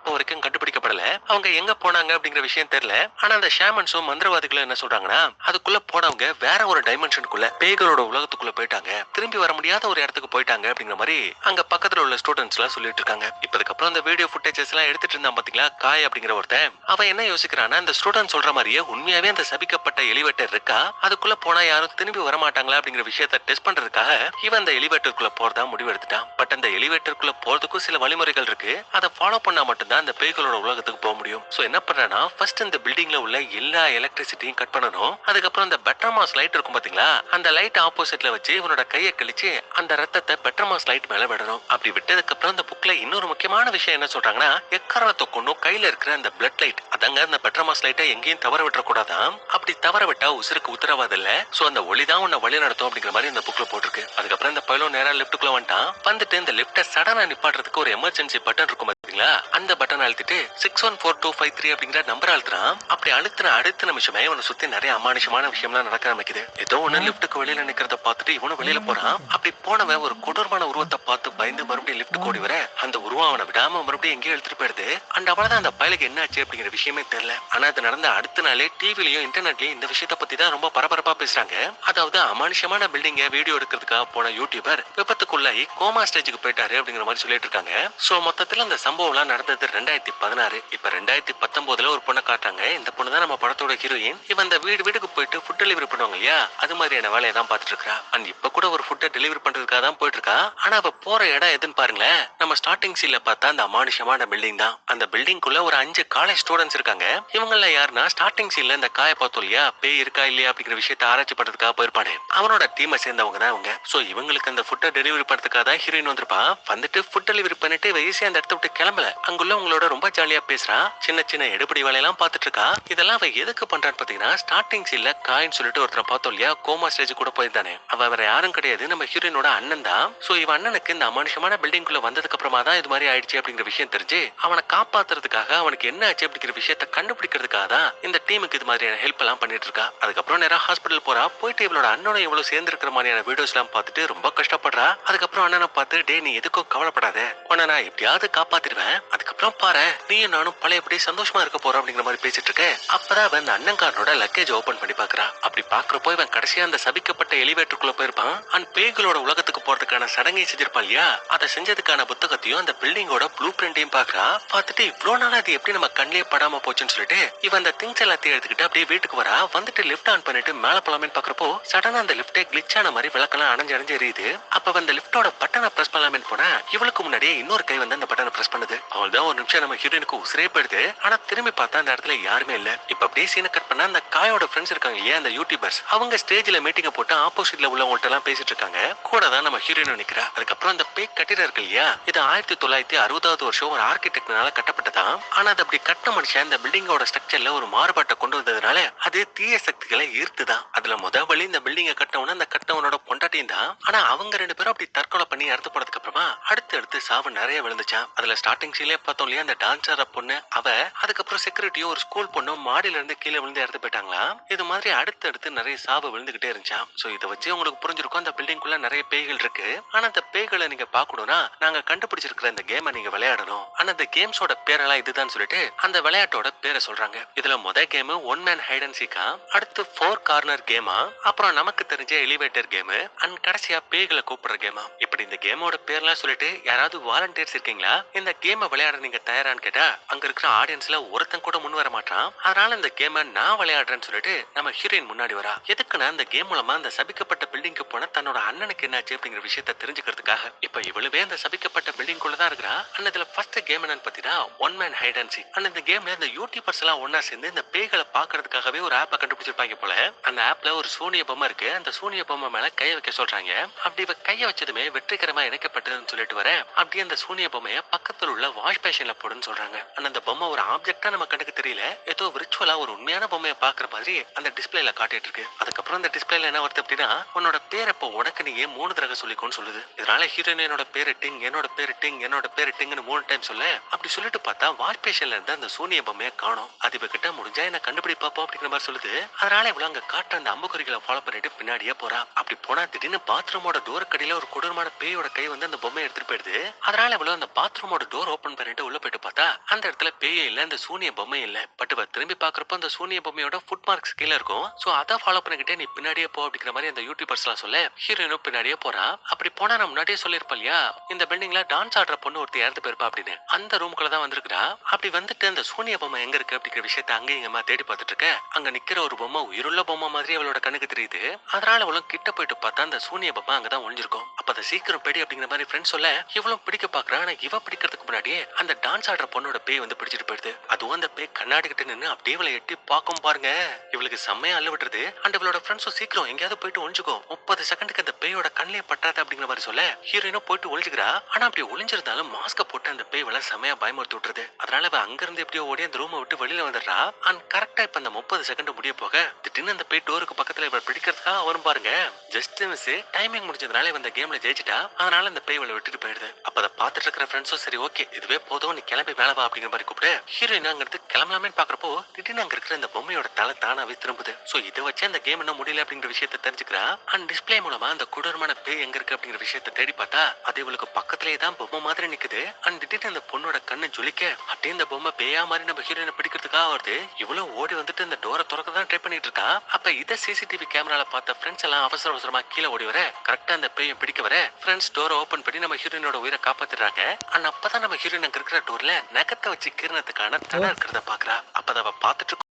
இப்போ வரைக்கும் கண்டுபிடிக்கப்படல. அவங்க எங்க போனாங்க அப்படிங்கிற விஷயம் தெரியல. ஆனா அந்த ஷாமன்ஸும் மந்திரவாதிகளும் என்ன சொல்றாங்கன்னா, அதுக்குள்ள போனவங்க வேற ஒரு டைமென்ஷனுக்குள்ள பேய்களோட உலகத்துக்குள்ள போயிட்டாங்க. திரும்பி வர முடியாத ஒரு இடத்துக்கு போயிட்டாங்க அப்படிங்கிற மாதிரி அங்க பக்கத்துல உள்ள ஸ்டூடெண்ட்ஸ் எல்லாம் சொல்லிட்டு இருக்காங்க. இப்பதுக்கப்புறம் அந்த வீடியோ ஃபுட்டேஜஸ் எல்லாம் எடுத்துட்டு இருந்தா பாத்தீங்களா காய் அப்படிங்கிற ஒருத்தன், அவன் என்ன யோசிக்கிறான்னா அந்த ஸ்டூடெண்ட் சொல்ற மாதிரியே உண்மையாவே அந்த சபிக்கப்பட்ட எலிவேட்டர் இருக்கா, அதுக்குள்ள போனா யாரும் திரும்பி வர மாட்டாங்களா அப்படிங்கிற விஷயத்தை டெஸ்ட் பண்றதுக்காக இவன் அந்த எலிவேட்டருக்குள்ள போறதா முடிவு எடுத்துட்டான். பட் அந்த எலிவேட்டருக்குள்ள போறதுக்கும் சில வழிமுறைகள் இருக்கு. அதை ஃபாலோ பண்ணா மட்டும்தான் அந்த பேய்களோட உலகத்துக்கு போக முடியும். சோ என்ன பண்றானா ஃபர்ஸ்ட் இந்த பில்டிங்ல உள்ள எல்லா எலக்ட்ரிசிட்டியும் கட் பண்ணனும். அதுக்கப்புறம் அந்த பெட்ரமாஸ் லைட் இருக்கும் பாத்தீங்களா, அந்த லைட் ஆப்போசிட்ல வச்சு இவனோட கையை கிழிச்சு அந்த ரத்தத்தை பெட்ரமாஸ் லைட் மேல விடணும். அப்படி விட்டதுக்கு அப்புறம் அந்த புக்ல இன்னொரு முக்கியமான விஷயம் என்ன சொல்றாங்கன்னா, எக்காரணத்தை கொண்டும் கையில இருக்கிற அந்த பிளட் லைட் அதங்க அந்த பெட்ரமாஸ் லைட்டை எங்கேயும் தவற விட்டுற கூடாதான். அப்படி தவற விட்டா உசுருக்கு உத்தரவாதம் இல்ல. சோ அந்த ஒளிதான் உன்னை வழி நடத்தும் அப்படிங்கிற மாதிரி இந்த புக்ல போட்டிருக்கு. அதுக்கப்புறம் இந்த பைலோ நேரா லிப்டுக்குள்ள வந்துட்டான். வந்துட்டு இந்த லிப்ட சடனா நிப்பாட்டுறதுக்கு ஒரு எமர்ஜென்சி பட்டன் இருக்கும் பாத்தீங்களா, அந்த பட்டன் அழுத்திட்டு 614253 அப்படிங்கிற நம்பர் அழுத்துறான். அப்படி அழுத்தின அடுத்த நிமிஷமே இவனை சுத்தி நிறைய அமானுஷமான விஷயம்லாம் நடக்க ஆரம்பிக்குது. ஏதோ ஒண்ணு லிப்டுக்கு வெளியில நிக்கிறத பார்த்துட்டு இவனும் வெளியில போறான். அப்படி போனவன் ஒரு கொடூரமான உருவத்தை பார்த்து பயந்து மறுபடியும் லிப்ட் ஓடி வர அந்த உருவம் அவனை விடாம மறுபடியும் எங்கேயும் எடுத்துட்டு போயிடுது. அண்ட் அவ்வளவுதான் அந்த பயலுக்கு என்ன ஆச்சு அப்படிங்கிற விஷயமே தெரியல. ஆனா அது நடந்த அடுத்த நாளே டிவிலையும் இன்டர்நெட்லயும் இந்த விஷயத்த பத்தி தான் ரொம்ப பரபரப்பா பேசுறாங்க. அதாவது அமானுஷமான பில்டிங்க வீடியோ எடுக்கிறதுக்காக போன யூடியூபர் விபத்துக்குள்ளாகி கோமா ஸ்டேஜுக்கு போயிட்டாரு அப்படிங்கிற மாதிரி சொல்லிட்டு இருக்காங்க. சோ மொத்தத்துல அந்த சம்பவம் எல்லாம் நடந்தது 2016. இப்ப 2019 ஒரு பொண்ணை காட்டாங்க. இந்த பொண்ணு தான் நம்ம படத்தோட ஹீரோயின். இவன் இந்த வீட்டுக்கு போயிட்டு ஃபுட் டெலிவரி பண்ணுவாங்க இல்லையா, அது மாதிரியான வேலையை தான் பாத்துட்டு இருக்கா. அண்ட் இப்ப கூட ஒரு ஃபுட்டை டெலிவரி பண்றதுக்காக தான் போயிட்டு இருக்கா. ஆனா அவ போற இடம் எதுன்னு பாருங்களேன், நம்ம ஸ்டார்டிங் சீன்ல பார்த்தா அந்த அமானுஷமான பில்டிங் தான். அந்த பில்டிங்குள்ள ஒரு 5 காலேஜ் ஸ்டூடெண்ட்ஸ் இருக்காங்க. இவங்கள யாருன்னா ஸ்டார்டிங் சீன்ல இந்த காய பார்த்தோம் இல்லையா, பேய் இருக்கா இல்லையா அப்படிங்கிற விஷயத்தை ஆராய்ச்சி பண்றதுக்காக போயிருப்பானே, அவனோட டீமை சேர்ந்தவங்க தான் அவங்க. சோ இவங்களுக்கு அந்த ஃபுட்டை டெலிவரி பண்றதுக்காக தான் ஹீரோயின் வந்திருப்பா. வந்துட்டு ஃபுட் டெலிவரி பண்ணிட்டு ஈஸியா அந்த இடத்த விட்டு கிளம்பல. அங்குள்ள உங்களோட ரொம்ப ஜாலியா பேசுறா. சின்ன சின்ன எடுபடி வேலையெல்லாம் பார்த்துட்டு இருக்கா. இதெல்லாம் அவ எதுக்கு பண்றான்னு பாத்தீங்கன்னா, ஸ்டார்டிங் சீன்ல காயின்னு சொல்லிட்டு ஒருத்தரை பார்த்தோம் இல்லையா, கோமா ஸ்டேஜ் கூட போயிருந்தானே, அவ வேற யாரும் கிடையாது, நம்ம ஹீரோயினோட அண்ணன் தான். சோ இவ அண்ணனுக்கு இந்த அமானுஷமான பில்டிங்குள்ள வந்ததுக்கு அப்புறமா தான் இது மாதிரி ஆயிடுச்சு அப்படிங்கிற விஷயம் தெரிஞ்சு அவனை காப்பாத்துறதுக்காக, அவனுக்கு என்ன ஆச்சு அப்படிங்கிற விஷயத்தை கண்டுபிடிக்கிறதுக்காக தான் இந்த டீமுக்கு இது மாதிரியான ஹெல்ப் எல்லாம் பண்ணிட்டு இருக்கா. அதுக்கப்புறம் நேரா ஹாஸ்பிட்டல் போறா. போயிட்டு இவளோட அண்ணனும் இவ்வளவு சேர்ந்து இருக்கிற மாதிரியான வீடியோஸ் எல்லாம் பார்த்துட்டு ரொம்ப கஷ்டப்படுறா. அதுக்கப்புறம் அண்ணனை பார்த்து, டே நீ எதுக்கும் கவலைப்படாத, உன்னை நான் எப்படியாவது காப்பாத்திடுவேன், அதுக்கப்புறம் பாரு நீயும் நானும் பழையபடி சந்தோஷமா இருக்க போறோம் அப்படிங்கிற மாதிரி பேசிட்டு இருக்க. அப்பதான் அவன் அண்ணன்காரனோட லக்கேஜ் ஓபன் பண்ணி பாக்குறா. அப்படி பாக்குறப்போ இவன் கடைசியா அந்த சபிக்கப்பட்ட எலிவேட்டருக்குள்ள போயிருப்பான். அண்ட் பேய்களோட உலகத்துக்கு போறதுக்கான சடங்கை செஞ்சிருப்பான் இல்லையா, அதை செஞ்சதுக்கான புத்தகத்தையும் அந்த பில்டிங்கோட ப்ளூ பிரிண்டையும் பாக்குறா. பார்த்துட்டு இவ்வளவு நாள் அது எப்படி நம்ம கண்ணிலே படாம போச்சுன்னு சொல்லிட்டு இவன் அந்த திங்ஸ் எல்லாத்தையும் எடுத்துக்கிட்டு அப்படியே வீட்டுக்கு வரா. வந்துட்டு லிஃப்ட் ஆன் பண்ணிட்டு மேல போலாமேன்னு பாக்குறப்போ சடனா அந்த லிஃப்டே கிளிச் ஆன மாதிரி விளக்கெல்லாம் அணைஞ்சு எரியுது. அப்ப அந்த லிஃப்டோட பட்டனை பிரஸ் பண்ணலாமேன்னு போனா இவளுக்கு முன்னாடியே இன்னொரு கை வந்து அந்த பட்டனை பிரஸ் பண்ணுது. அவள்தான் ஒரு நிமிஷம் நம்ம ஹீரோயினுக்கு உசிரே போயிடுது. ஆனா திரும்பி பார்த்தா அந்த இடத்துல யாருமே இல்ல. இப்ப அப்படியே சீனை கட் பண்ணா அந்த காயோட ஃப்ரெண்ட்ஸ் இருக்காங்க இல்லையா, அந்த யூடியூபர்ஸ், அவங்க ஸ்டேஜ்ல மீட்டிங்க போட்டு ஆப்போசிட்ல உள்ளவங்கள்ட்ட எல்லாம் பேசிட்டு இருக்காங்க. கூட தான் நம்ம ஹீரோயின் நிக்கிறா. அதுக்கப்புறம் அந்த பேய் கட்டிடம் இருக்கு இல்லையா, இது 1960வது வருஷம் ஒரு ஆர்கிடெக்ட்னால கட்டப்பட்டதான். ஆனா அது அப்படி கட்ட மனுஷன் இந்த பில்டிங்கோட ஸ்ட்ரக்சர்ல ஒரு மாறுபாட்டை கொண்டு வந்ததுனால அது தீய சக்திகளை ஈர்த்துதான். அதுல வழி இந்த பில்டிங்க கட்டவன அந்த கட்டவனோட பொண்டாட்டியும் தான். ஆனா அவங்க 2 பேரும் அப்படி தற்கொலை பண்ணி இறந்து போனதுக்கு அப்புறமா அடுத்து சாவு நிறைய விழுந்துச்சான். அதுல ஸ்டார்டிங் சீன்லயே பார்த்தோம் இல்லையா, அந்த டான்ஸர் பொண்ணு அவ, அதுக்கப்புறம் செக்யூரிட்டியும் ஒரு ஸ்கூல் பொண்ணும் மாடியில இருந்து கீழே விழுந்து இறந்து போயிட்டாங்களா. இது மாதிரி அடுத்து நிறைய சாவு விழுந்துகிட்டே இருந்துச்சான். சோ இதை வச்சு உங்களுக்கு புரிஞ்சிருக்கும் அந்த பில்டிங்குள்ள நிறைய பேய்கள் இருக்கு. ஆனா அந்த பேய்களை நீங்க பாக்கணும்னா நாங்க கண்டுபிடிச்சிருக்கிற இந்த கேமை நீங்க விளையாடணும். ஆனா அந்த கேம்ஸோட பேரெல்லாம் இதுதான் சொல்லிட்டு அந்த விளையாட்டோட பேரை சொல்றாங்க. இதுல முதல் game one man hide and சீக்கா, அடுத்து 4 கார்னர் கேமா, அப்புறம் நமக்கு தெரிஞ்ச எலிவேட்டர் கேம், அண்ட் கடைசியா பேய்களை கூப்பிடுற கேமா. இப்படி இந்த கேமோட பேர்லாம் சொல்லிட்டு யாராவது வாலண்டியர்ஸ் இருக்கீங்களா, இந்த கேமை விளையாட நீங்க தயாரான்னு கேட்டா அங்க இருக்கிற ஆடியன்ஸ்ல ஒருத்தன் கூட முன் வர மாட்டான். அதனால இந்த கேமை நான் விளையாடுறேன்னு சொல்லிட்டு நம்ம ஹீரோயின் முன்னாடி வரா. எதுக்குன்னா அந்த கேம் மூலமா அந்த சபிக்கப்பட்ட பில்டிங்க்கு போன தன்னோட அண்ணனுக்கு என்னாச்சு அப்படிங்கிற விஷயத்தை தெரிஞ்சுக்கிறதுக்காக. இப்ப இவளுவே அந்த சபிக்கப்பட்ட பில்டிங் குள்ளதான் இருக்கிறா. அண்ட் இதுல ஃபர்ஸ்ட் கேம் என்னன்னு பாத்தீங்கன்னா one man hide and seek. And இந்த கேம்ல இந்த யூடியூபர்ஸ் எல்லாம் ஒன்னா சேர்ந்து இந்த பேய்களை பாக்குறதுக்காகவே ஒரு ஆப்பை கண்டுபிடிச்சிருப்பாங்க போல. அந்த ஆப்ல ஒரு சூனிய பொம்மை இருக்கு. அந்த சூனிய பொம்மை மேல கைய வைக்க சொல்றாங்க. அப்படி இவ கைய வச்சதுமே வெற்றிகரமா இணைக்கப்பட்டதுன்னு சொல்லிட்டு வர அப்படியே அந்த சூனிய பொம்மைய பக்கத்துல உள்ள வாஷ் பேஷன்ல போடுன்னு சொல்றாங்க. அந்த பொம்மை ஒரு ஆப்ஜெக்டா நம்ம கண்ணுக்கு தெரியல, ஏதோ விர்ச்சுவலா ஒரு உண்மையான பொம்மையை பாக்குற மாதிரி அந்த டிஸ்பிளேல காட்டிட்டு இருக்கு. அதுக்கப்புறம் அந்த டிஸ்பிளேல என்ன வருது அப்படின்னா, உன்னோட பேரை இப்போ உனக்கு நீயே 3 தடவை சொல்லிக்கோன்னு சொல்லுது. இதனால ஹீரோயின் என்னோட பேரு டிங், என்னோட பேரு டிங், என்னோட பேரு டிங்னு 3 டைம் சொல்ல. அப்படி சொல்லிட்டு பார்த்தா வாஷ் பேஷன்ல இருந்து அந்த சூனிய பொம்மையை காணோம். அது இவ கிட்ட முடிஞ்சா என்ன கண்டுபிடி பாப்போம் அப்படிங்கிற மாதிரி சொல்லுது. அதனால இவ்வளவு அங்க காட்டுற அந்த அம்புக்குறிகளை ஃபாலோ பண்ணிட்டு பின்னாடியே போறா. அப்படி போனா திடீர்னு பாத்ரூமோட டோருக்கடியில ஒரு கொடூரமான பேயோட கை வந்து அந்த பொம்மையை எடுத்துட்டு போயிடுது. அதனால இவ்வளவு அந்த பாத்ரூமோட டோர் ஓபன் பண்ணிட்டு உள்ள போயிட்டு பார்த்தா அந்த இடத்துல பேயே இல்ல, அந்த சூனிய பொம்மை இல்ல. பட் இவ திரும்பி பாக்குறப்ப அந்த சூனிய பொம்மையோட ஃபுட் மார்க்ஸ் கீழே இருக்கும். சோ அதை ஃபாலோ பண்ணிக்கிட்டே நீ பின்னாடியே போ அப்படிங்கிற மாதிரி அந்த யூடியூபர்ஸ் எல்லாம் சொல்ல ஹீரோயினும் பின்னாடியே போறா. அப்படி போனா நான் முன்னாடியே சொல்லிருப்பேன் இல்லையா, இந்த பில்டிங்ல டான்ஸ் ஆடுற பொண்ணு ஒருத்தி இறந்து போயிருப்பா அப்படின்னு. அந்த ரூம்குள்ள தான் வந்திருக்கா. அப்படி வந்துட்டு அந்த சூனிய பொம்மை எங்க இருக்கு அப்படிங்கிற விஷயத்த அங்க இங்கமா தேடி பார்த்துட்டு இருக்க. அங்க நிக்கிற ஒரு பொம்மை உயிருள்ள பொம்மை மாதிரி அவளோட கண்ணுக்கு தெரியுது. அதனால அவளும் கிட்ட போயிட்டு பார்த்தா அந்த சூனிய பொம்மை அங்கதான் ஒளிஞ்சிருக்கும். அப்ப அதை சீக்கிரம் பேடி அப்படிங்கிற மாதிரி ஃப்ரெண்ட் சொல்ல இவளும் பிடிக்க பாக்குறா. ஆனா இவ பிடிக்கிறதுக்கு முன்னாடியே அந்த டான்ஸ் ஆடுற பொண்ணோட பேய் வந்து பிடிச்சிட்டு போயிடுது. அதுவும் அந்த பேய் கண்ணாடி கிட்ட நின்னு அப்படியே இவளை எட்டி பாக்கும் பாருங்க. இவளுக்கு செம்மையா அள்ள விட்டுருது. அண்ட் இவளோட ஃப்ரெண்ட்ஸும் சீக்கிரம் எங்கேயாவது போயிட்டு ஒளிஞ்சுக்கோ, 30 செகண்டுக்கு அந்த பேயோட கண்ணிலே பட்டாது அப்படிங்கிற மாதிரி சொல்ல ஹீரோயினும் போயிட்டு ஒளிஞ்சுக்கிறா. ஆனா அப்படி ஒளிஞ்சிருந்தாலும் மாஸ்க போட்டு அந்த பேய் இவளை செம்மையா பயமுறுத்தி விட்டுருது. அதனால அவ அங்க இருந்து எப்படியோ ஓடி அந்த ரூமை விட்டு வெளியில வந்துடுறா. அண்ட் கரெக்டா இப்ப அந்த 30 செகண்ட் முடிய போக திடீர்னு அந்த பேய் டோருக்கு பக்கத்துல இவளை பிடிக்கிறதுக்காக வரும் பாருங்க. ஜஸ்ட் மிஸ் டைமிங் முடிஞ்சதுனால இந்த கேம்ல ஜெயிச்சிட்டா. அதனால அந்த பேய் இவளை விட்டுட்டு போயிடுது. அப்ப அதை பார்த்துட்டு இருக்கிற ஃப்ரெண்ட்ஸும் சரி ஓகே இதுவே போதும், நீ கிளம்பி வேலை வா அப்படிங்கிற மாதிரி கூப்பிட்டு ஹீரோயின் அங்க இருந்து கிளம்பலாமே பாக்குறப்போ திடீர்னு அங்க இருக்கிற இந்த பொம்மையோட தலை தானாவே திரும்புது. சோ இதை வச்சு அந்த கேம் இன்னும் முடியல அப்படிங்கிற விஷயத்த தெரிஞ்சுக்கிறா. அண்ட் டிஸ்பிளே மூலமா அந்த கொடூரமான பேய் எங்க இருக்கு அப்படிங்கிற விஷயத்த தேடி பார்த்தா அது இவளுக்கு பக்கத்திலேயே தான் பொம்மை மாதிரி நிக்குது. அண்ட் திடீர்னு அந்த பொண்ணோட கண்ணு ஜொலிக்க அப்படியே இந்த பொம்மை பேயா மாதிரி நம்ம ஹீரோயினை பிடிக்கிறதுக்காக வருது. இவளும் ஓடி வந்துட்டு இந்த டோரை திறக்க தான் ட்ரை பண்ணிட்டு இருக்கா. அப்ப இதை சிசிடிவி கேமரால பார்த்த ஃப்ரெண்ட்ஸ் எல்லாம் அவசர அவசரமா கீழே ஓடி வர கரெக்டா அந்த பேயை பிடிக்க வர ஃப்ரெண்ட்ஸ் டோரை ஓபன் பண்ணி நம்ம ஹீரோயினோட உயிரை காப்பாத்துறாங்க. அண்ட் அப்பதான் நம்ம ஹீரோயின் அங்க இருக்கிற டோர்ல நகத்தை வச்சு கீரணத்துக்கான தடை இருக்கிறத பாக்குறா. அப்ப அதை அவ பார்த்துட்டு